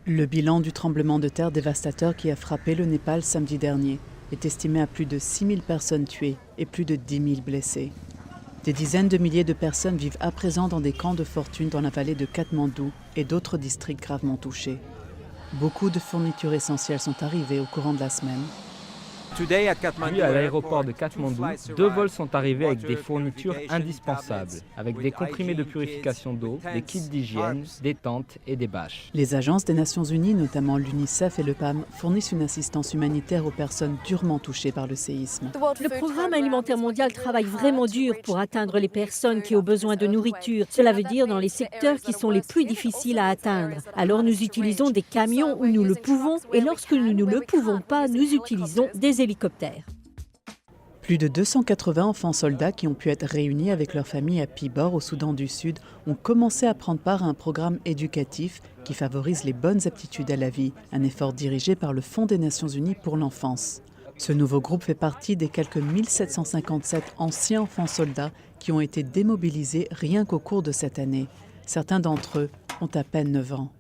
Le bilan du tremblement de terre dévastateur qui a frappé le Népal samedi dernier est estimé à plus de 6 000 personnes tuées et plus de 10 000 blessés. Des dizaines de milliers de personnes vivent à présent dans des camps de fortune dans la vallée de Katmandou et d'autres districts gravement touchés. Beaucoup de fournitures essentielles sont arrivées au courant de la semaine. Aujourd'hui, à l'aéroport de Katmandou, 2 vols sont arrivés avec des fournitures indispensables, avec des comprimés de purification d'eau, des kits d'hygiène, des tentes et des bâches. Les agences des Nations Unies, notamment l'UNICEF et le PAM, fournissent une assistance humanitaire aux personnes durement touchées par le séisme. Le programme alimentaire mondial travaille vraiment dur pour atteindre les personnes qui ont besoin de nourriture. Cela veut dire dans les secteurs qui sont les plus difficiles à atteindre. Alors nous utilisons des camions où nous le pouvons et lorsque nous ne le pouvons pas, nous utilisons des hélicoptères. Plus de 280 enfants soldats qui ont pu être réunis avec leur famille à Pibor, au Soudan du Sud, ont commencé à prendre part à un programme éducatif qui favorise les bonnes aptitudes à la vie, un effort dirigé par le Fonds des Nations Unies pour l'enfance. Ce nouveau groupe fait partie des quelques 1757 anciens enfants soldats qui ont été démobilisés rien qu'au cours de cette année. Certains d'entre eux ont à peine 9 ans.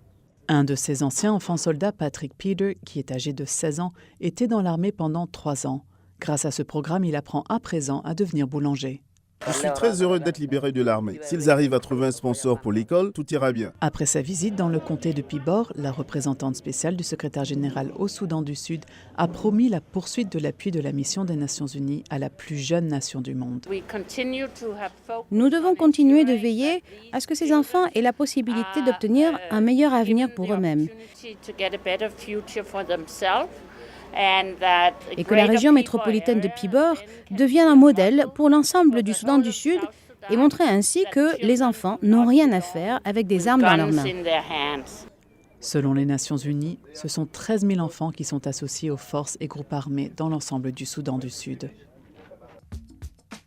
Un de ces anciens enfants soldats, Patrick Peter, qui est âgé de 16 ans, était dans l'armée pendant 3 ans. Grâce à ce programme, il apprend à présent à devenir boulanger. Je suis très heureux d'être libéré de l'armée. S'ils arrivent à trouver un sponsor pour l'école, tout ira bien. Après sa visite dans le comté de Pibor, la représentante spéciale du secrétaire général au Soudan du Sud a promis la poursuite de l'appui de la mission des Nations Unies à la plus jeune nation du monde. Nous devons continuer de veiller à ce que ces enfants aient la possibilité d'obtenir un meilleur avenir pour eux-mêmes. Et que la région métropolitaine de Pibor devienne un modèle pour l'ensemble du Soudan du Sud et montrer ainsi que les enfants n'ont rien à faire avec des armes dans leurs mains. Selon les Nations Unies, ce sont 13 000 enfants qui sont associés aux forces et groupes armés dans l'ensemble du Soudan du Sud.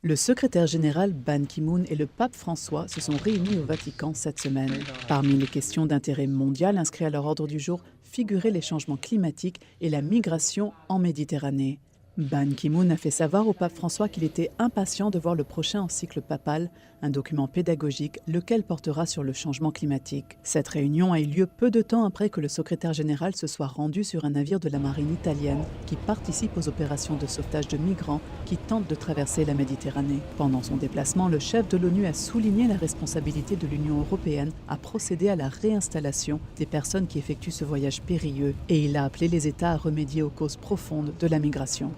Le secrétaire général Ban Ki-moon et le pape François se sont réunis au Vatican cette semaine. Parmi les questions d'intérêt mondial inscrites à leur ordre du jour figuraient les changements climatiques et la migration en Méditerranée. Ban Ki-moon a fait savoir au pape François qu'il était impatient de voir le prochain encycle papal, un document pédagogique, lequel portera sur le changement climatique. Cette réunion a eu lieu peu de temps après que le secrétaire général se soit rendu sur un navire de la marine italienne qui participe aux opérations de sauvetage de migrants qui tentent de traverser la Méditerranée. Pendant son déplacement, le chef de l'ONU a souligné la responsabilité de l'Union européenne à procéder à la réinstallation des personnes qui effectuent ce voyage périlleux et il a appelé les États à remédier aux causes profondes de la migration.